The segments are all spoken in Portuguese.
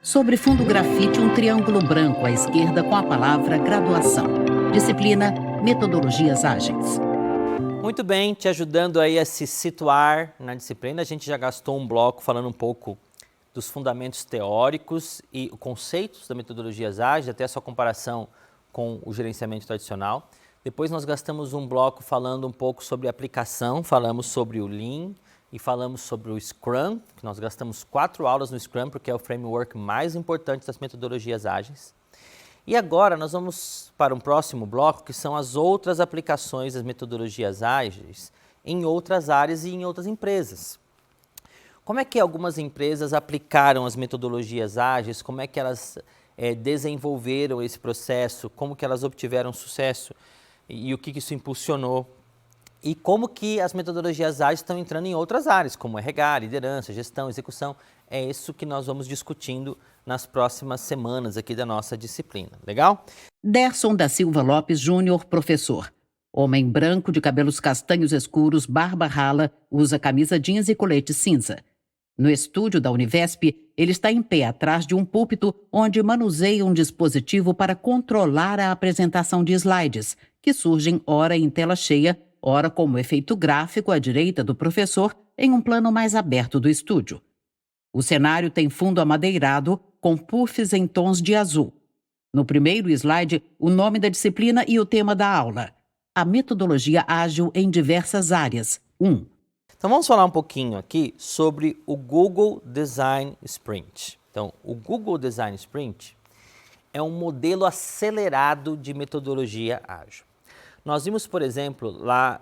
Sobre fundo grafite, um triângulo branco à esquerda com a palavra graduação. Disciplina Metodologias Ágeis. Muito bem, te ajudando aí a se situar na disciplina. A gente já gastou um bloco falando um pouco dos fundamentos teóricos e conceitos da metodologias ágeis, até a sua comparação com o gerenciamento tradicional. Depois nós gastamos um bloco falando um pouco sobre aplicação, falamos sobre o Lean e falamos sobre o Scrum, que nós gastamos 4 aulas no Scrum, porque é o framework mais importante das metodologias ágeis. E agora nós vamos para um próximo bloco, que são as outras aplicações das metodologias ágeis em outras áreas e em outras empresas. Como é que algumas empresas aplicaram as metodologias ágeis, como é que elas desenvolveram esse processo, como que elas obtiveram sucesso e o que isso impulsionou. E como que as metodologias ágeis estão entrando em outras áreas, como RH, liderança, gestão, execução. É isso que nós vamos discutindo nas próximas semanas aqui da nossa disciplina. Legal? Derson da Silva Lopes Júnior, professor. Homem branco de cabelos castanhos escuros, barba rala, usa camisa jeans e colete cinza. No estúdio da Univesp, ele está em pé atrás de um púlpito onde manuseia um dispositivo para controlar a apresentação de slides, que surgem ora em tela cheia, ora como efeito gráfico à direita do professor em um plano mais aberto do estúdio. O cenário tem fundo amadeirado, com puffs em tons de azul. No primeiro slide, o nome da disciplina e o tema da aula. A metodologia ágil em diversas áreas. 1. Então vamos falar um pouquinho aqui sobre o Google Design Sprint. Então, o Google Design Sprint é um modelo acelerado de metodologia ágil. Nós vimos, por exemplo, lá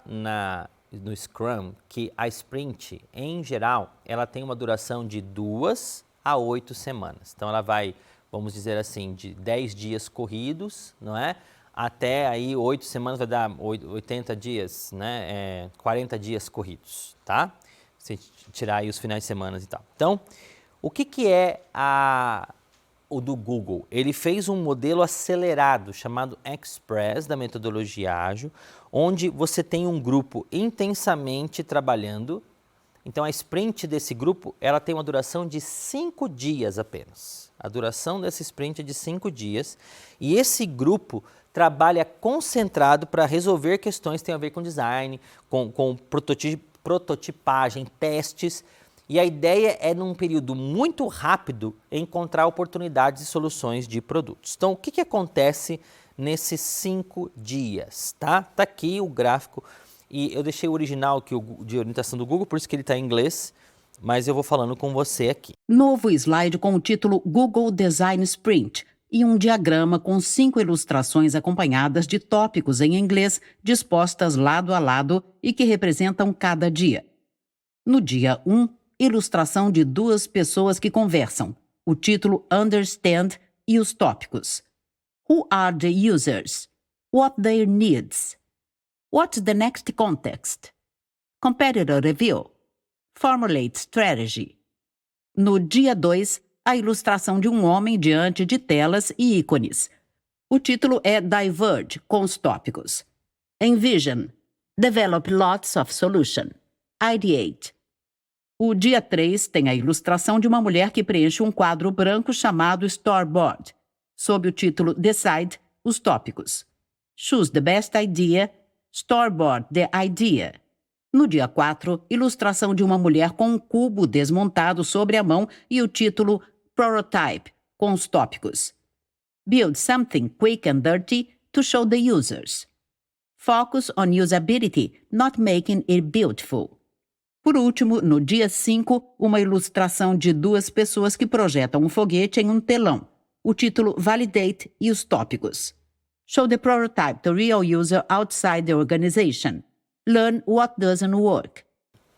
no Scrum, que a Sprint, em geral, ela tem uma duração de 2 a 8 semanas. Então ela vai, vamos dizer assim, de 10 dias corridos, não é? Até aí 8 semanas vai dar 80 dias, né? 40 dias corridos, tá? Se tirar aí os finais de semana e tal. Então, o que é o do Google? Ele fez um modelo acelerado chamado Express da metodologia ágil, onde você tem um grupo intensamente trabalhando. Então a sprint desse grupo, ela tem uma duração de 5 dias apenas. A duração desse sprint é de 5 dias e esse grupo trabalha concentrado para resolver questões que têm a ver com design, com prototipagem, testes. E a ideia é, num período muito rápido, encontrar oportunidades e soluções de produtos. Então, o que acontece nesses 5 dias? Tá aqui o gráfico. E eu deixei o original aqui, de orientação do Google, por isso que ele está em inglês, mas eu vou falando com você aqui. Novo slide com o título Google Design Sprint e um diagrama com 5 ilustrações acompanhadas de tópicos em inglês dispostas lado a lado e que representam cada dia. No dia 1, ilustração de 2 pessoas que conversam, o título Understand e os tópicos. Who are the users? What their needs? What's the next context? Competitor review. Formulate strategy. No dia 2, a ilustração de um homem diante de telas e ícones. O título é Diverge, com os tópicos. Envision. Develop lots of solution. Ideate. O dia 3 tem a ilustração de uma mulher que preenche um quadro branco chamado Storyboard, sob o título Decide, os tópicos. Choose the best idea, storyboard the idea. No dia 4, ilustração de uma mulher com um cubo desmontado sobre a mão e o título Prototype, com os tópicos. Build something quick and dirty to show the users. Focus on usability, not making it beautiful. Por último, no dia 5, uma ilustração de 2 pessoas que projetam um foguete em um telão. O título Validate e os tópicos. Show the prototype to real user outside the organization. Learn what doesn't work.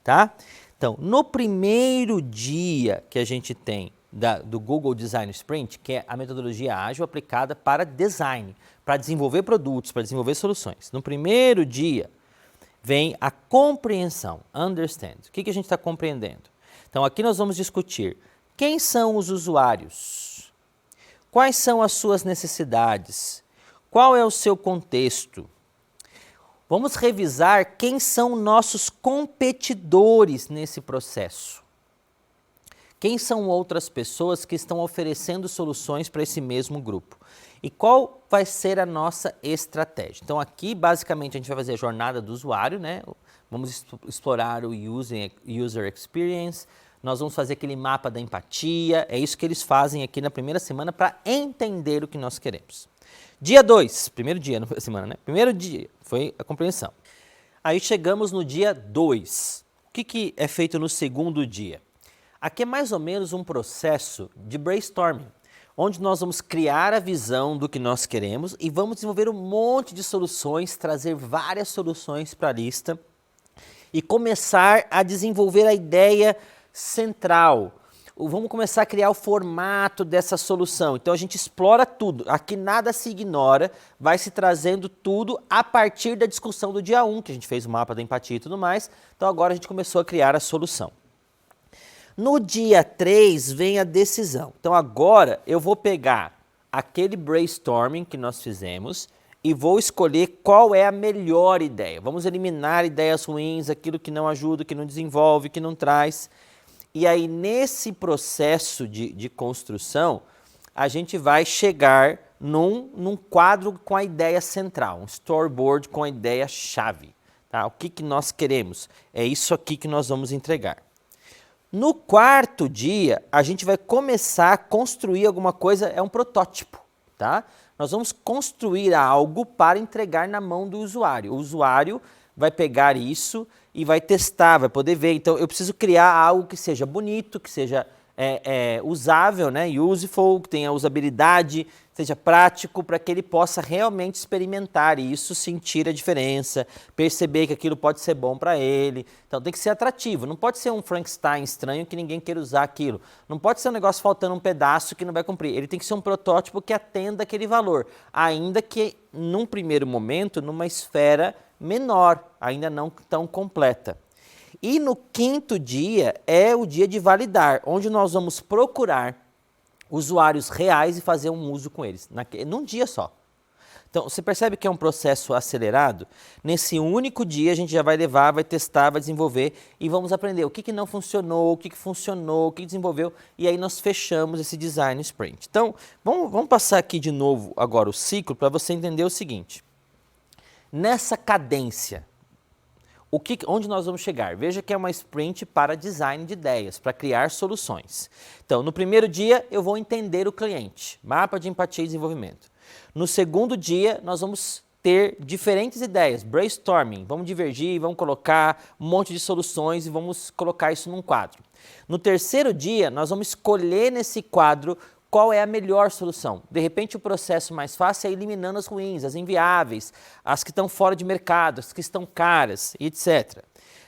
Tá? Então, no primeiro dia que a gente tem do Google Design Sprint, que é a metodologia ágil aplicada para design, para desenvolver produtos, para desenvolver soluções. No primeiro dia, vem a compreensão, understand. O que a gente está compreendendo? Então, aqui nós vamos discutir quem são os usuários, quais são as suas necessidades, qual é o seu contexto. Vamos revisar quem são nossos competidores nesse processo. Quem são outras pessoas que estão oferecendo soluções para esse mesmo grupo? E qual vai ser a nossa estratégia? Então aqui basicamente a gente vai fazer a jornada do usuário, né? Vamos explorar o user experience, nós vamos fazer aquele mapa da empatia, é isso que eles fazem aqui na primeira semana para entender o que nós queremos. Dia 2, primeiro dia, não foi a semana, né? Primeiro dia foi a compreensão. Aí chegamos no dia 2. O que é feito no segundo dia? Aqui é mais ou menos um processo de brainstorming, onde nós vamos criar a visão do que nós queremos e vamos desenvolver um monte de soluções, trazer várias soluções para a lista e começar a desenvolver a ideia central. Vamos começar a criar o formato dessa solução. Então a gente explora tudo, aqui nada se ignora, vai se trazendo tudo a partir da discussão do dia 1, que a gente fez o mapa da empatia e tudo mais, então agora a gente começou a criar a solução. No dia 3 vem a decisão. Então agora eu vou pegar aquele brainstorming que nós fizemos e vou escolher qual é a melhor ideia. Vamos eliminar ideias ruins, aquilo que não ajuda, que não desenvolve, que não traz. E aí nesse processo de construção, a gente vai chegar num quadro com a ideia central, um storyboard com a ideia-chave. Tá? O que nós queremos? É isso aqui que nós vamos entregar. No quarto dia, a gente vai começar a construir alguma coisa, é um protótipo, tá? Nós vamos construir algo para entregar na mão do usuário. O usuário vai pegar isso e vai testar, vai poder ver. Então, eu preciso criar algo que seja bonito, que seja usável, né? Useful, que tenha usabilidade, seja prático, para que ele possa realmente experimentar isso, sentir a diferença, perceber que aquilo pode ser bom para ele. Então tem que ser atrativo, não pode ser um Frankenstein estranho que ninguém queira usar aquilo. Não pode ser um negócio faltando um pedaço que não vai cumprir. Ele tem que ser um protótipo que atenda aquele valor, ainda que num primeiro momento, numa esfera menor, ainda não tão completa. E no quinto dia é o dia de validar, onde nós vamos procurar usuários reais e fazer um uso com eles, num dia só. Então, você percebe que é um processo acelerado? Nesse único dia a gente já vai levar, vai testar, vai desenvolver e vamos aprender o que não funcionou, o que funcionou, o que desenvolveu e aí nós fechamos esse design sprint. Então, vamos passar aqui de novo agora o ciclo para você entender o seguinte. Nessa cadência, onde nós vamos chegar? Veja que é uma sprint para design de ideias, para criar soluções. Então, no primeiro dia, eu vou entender o cliente, mapa de empatia e desenvolvimento. No segundo dia, nós vamos ter diferentes ideias, brainstorming, vamos divergir, vamos colocar um monte de soluções e vamos colocar isso num quadro. No terceiro dia, nós vamos escolher nesse quadro qual é a melhor solução. De repente, o processo mais fácil é eliminando as ruins, as inviáveis, as que estão fora de mercado, as que estão caras, etc.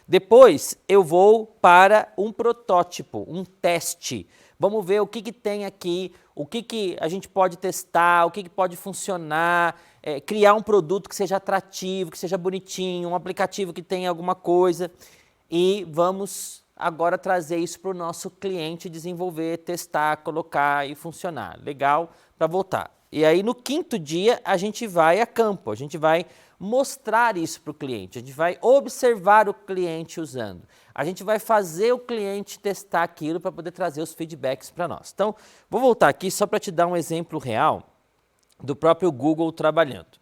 Depois, eu vou para um protótipo, um teste. Vamos ver o que tem aqui, o que a gente pode testar, o que pode funcionar, criar um produto que seja atrativo, que seja bonitinho, um aplicativo que tenha alguma coisa e vamos agora trazer isso para o nosso cliente desenvolver, testar, colocar e funcionar. Legal, para voltar. E aí no quinto dia a gente vai a campo, a gente vai mostrar isso para o cliente, a gente vai observar o cliente usando, a gente vai fazer o cliente testar aquilo para poder trazer os feedbacks para nós. Então, vou voltar aqui só para te dar um exemplo real do próprio Google trabalhando.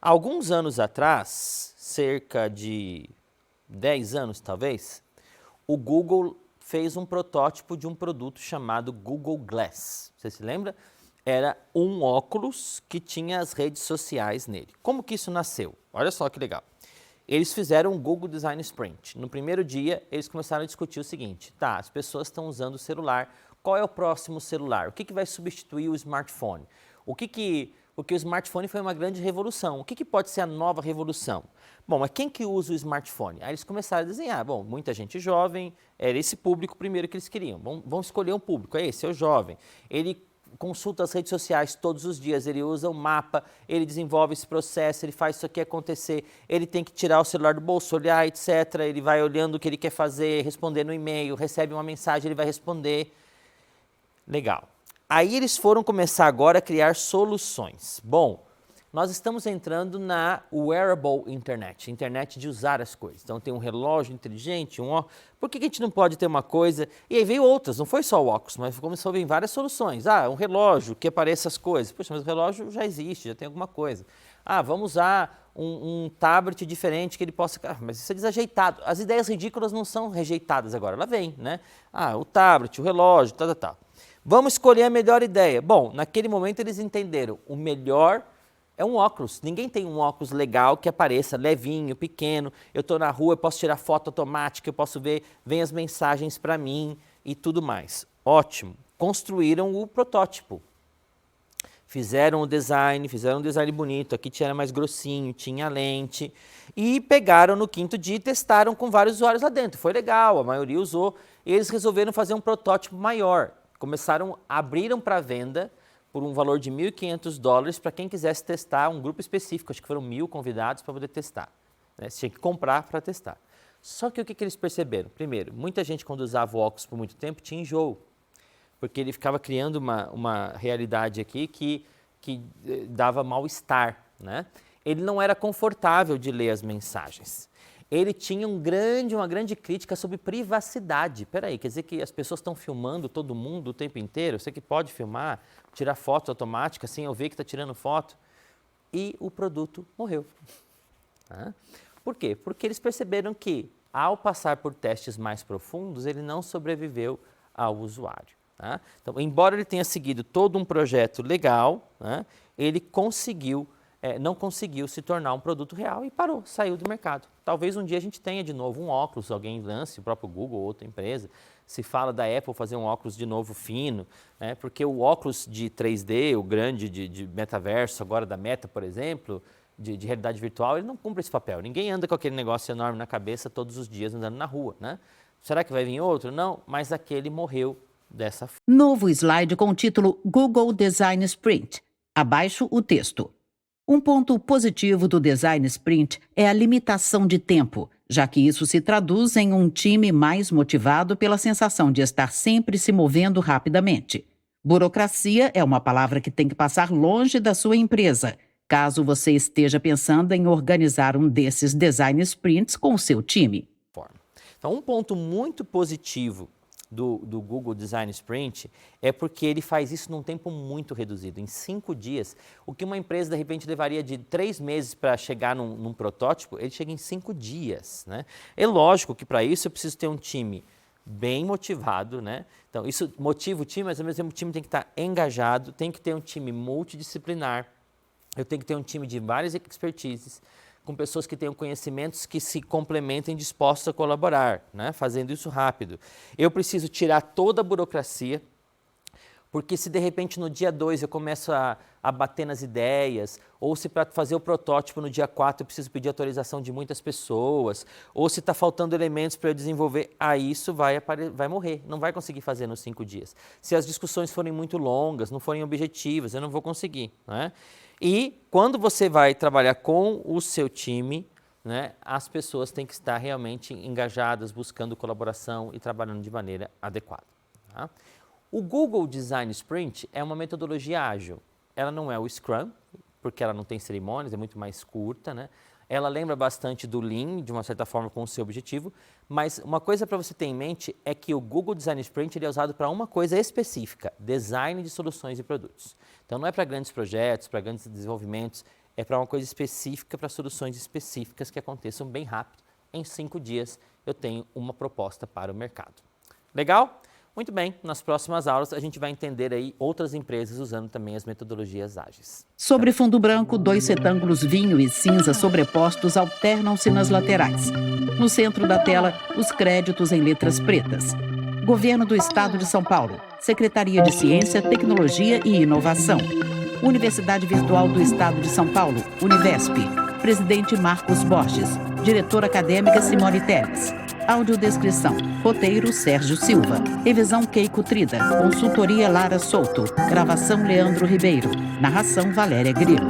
Alguns anos atrás, cerca de 10 anos talvez, o Google fez um protótipo de um produto chamado Google Glass. Você se lembra? Era um óculos que tinha as redes sociais nele. Como que isso nasceu? Olha só que legal. Eles fizeram um Google Design Sprint. No primeiro dia, eles começaram a discutir o seguinte. Tá, as pessoas estão usando o celular. Qual é o próximo celular? O que vai substituir o smartphone? Porque o smartphone foi uma grande revolução. O que pode ser a nova revolução? Bom, mas quem que usa o smartphone? Aí eles começaram a desenhar. Bom, muita gente jovem, era esse público primeiro que eles queriam. Vamos escolher um público, esse é o jovem. Ele consulta as redes sociais todos os dias, ele usa o mapa, ele desenvolve esse processo, ele faz isso aqui acontecer, ele tem que tirar o celular do bolso, olhar, etc. Ele vai olhando o que ele quer fazer, responder no e-mail, recebe uma mensagem, ele vai responder. Legal. Aí eles foram começar agora a criar soluções. Bom, nós estamos entrando na wearable internet, internet de usar as coisas. Então tem um relógio inteligente, um óculos. Por que a gente não pode ter uma coisa? E aí veio outras, não foi só o óculos, mas começou a vir várias soluções. Um relógio que apareça as coisas. Poxa, mas o relógio já existe, já tem alguma coisa. Vamos usar um tablet diferente que ele possa... mas isso é desajeitado. As ideias ridículas não são rejeitadas agora, ela vem, né? O tablet, o relógio, tal. Vamos escolher a melhor ideia. Bom, naquele momento eles entenderam, o melhor é um óculos. Ninguém tem um óculos legal que apareça levinho, pequeno. Eu estou na rua, eu posso tirar foto automática, eu posso ver, vem as mensagens para mim e tudo mais. Ótimo. Construíram o protótipo. Fizeram um design bonito. Aqui tinha mais grossinho, tinha lente. E pegaram no 5º dia e testaram com vários usuários lá dentro. Foi legal, a maioria usou. E eles resolveram fazer um protótipo maior. Abriram para venda por um valor de $1.500 para quem quisesse testar, um grupo específico, acho que foram 1.000 convidados para poder testar. Né? Você tinha que comprar para testar. Só que o que eles perceberam? Primeiro, muita gente quando usava o óculos por muito tempo tinha enjoo, porque ele ficava criando uma realidade aqui que dava mal-estar. Né? Ele não era confortável de ler as mensagens. Ele tinha uma grande crítica sobre privacidade. Peraí, quer dizer que as pessoas estão filmando todo mundo o tempo inteiro? Você que pode filmar, tirar foto automática sem eu ver que está tirando foto? E o produto morreu. Por quê? Porque eles perceberam que, ao passar por testes mais profundos, ele não sobreviveu ao usuário. Então, embora ele tenha seguido todo um projeto legal, ele não conseguiu se tornar um produto real e parou, saiu do mercado. Talvez um dia a gente tenha de novo um óculos, alguém lance, o próprio Google ou outra empresa. Se fala da Apple fazer um óculos de novo fino, né? Porque o óculos de 3D, o grande de metaverso, agora da Meta, por exemplo, de realidade virtual, ele não cumpre esse papel. Ninguém anda com aquele negócio enorme na cabeça todos os dias andando na rua. Né? Será que vai vir outro? Não, mas aquele morreu dessa forma. Novo slide com o título Google Design Sprint. Abaixo o texto. Um ponto positivo do Design Sprint é a limitação de tempo, já que isso se traduz em um time mais motivado pela sensação de estar sempre se movendo rapidamente. Burocracia é uma palavra que tem que passar longe da sua empresa, caso você esteja pensando em organizar um desses Design Sprints com o seu time. Então, um ponto muito positivo do Google Design Sprint é porque ele faz isso num tempo muito reduzido, em 5 dias. O que uma empresa, de repente, levaria de 3 meses para chegar num protótipo, ele chega em 5 dias. Né? É lógico que para isso eu preciso ter um time bem motivado. Né? Então, isso motiva o time, mas ao mesmo tempo o time tem que estar engajado, tem que ter um time multidisciplinar, eu tenho que ter um time de várias expertises, com pessoas que tenham conhecimentos que se complementem, dispostos a colaborar, né? Fazendo isso rápido. Eu preciso tirar toda a burocracia, porque se de repente no dia 2 eu começo a bater nas ideias, ou se para fazer o protótipo no dia 4 eu preciso pedir autorização de muitas pessoas, ou se está faltando elementos para eu desenvolver, aí isso vai morrer, não vai conseguir fazer nos 5 dias. Se as discussões forem muito longas, não forem objetivas, eu não vou conseguir. Né? E quando você vai trabalhar com o seu time, né, as pessoas têm que estar realmente engajadas, buscando colaboração e trabalhando de maneira adequada. Tá? O Google Design Sprint é uma metodologia ágil. Ela não é o Scrum, porque ela não tem cerimônias, é muito mais curta. Né? Ela lembra bastante do Lean, de uma certa forma, com o seu objetivo. Mas uma coisa para você ter em mente é que o Google Design Sprint ele é usado para uma coisa específica, design de soluções e produtos. Então, não é para grandes projetos, para grandes desenvolvimentos, é para uma coisa específica, para soluções específicas que aconteçam bem rápido. Em 5 dias, eu tenho uma proposta para o mercado. Legal? Muito bem, nas próximas aulas a gente vai entender aí outras empresas usando também as metodologias ágeis. Sobre fundo branco, 2 retângulos vinho e cinza sobrepostos alternam-se nas laterais. No centro da tela, os créditos em letras pretas. Governo do Estado de São Paulo, Secretaria de Ciência, Tecnologia e Inovação. Universidade Virtual do Estado de São Paulo, Univesp. Presidente Marcos Borges. Diretora acadêmica Simone Teles. Audiodescrição. Roteiro Sérgio Silva. Revisão Keiko Trida. Consultoria Lara Souto. Gravação Leandro Ribeiro. Narração Valéria Grilo.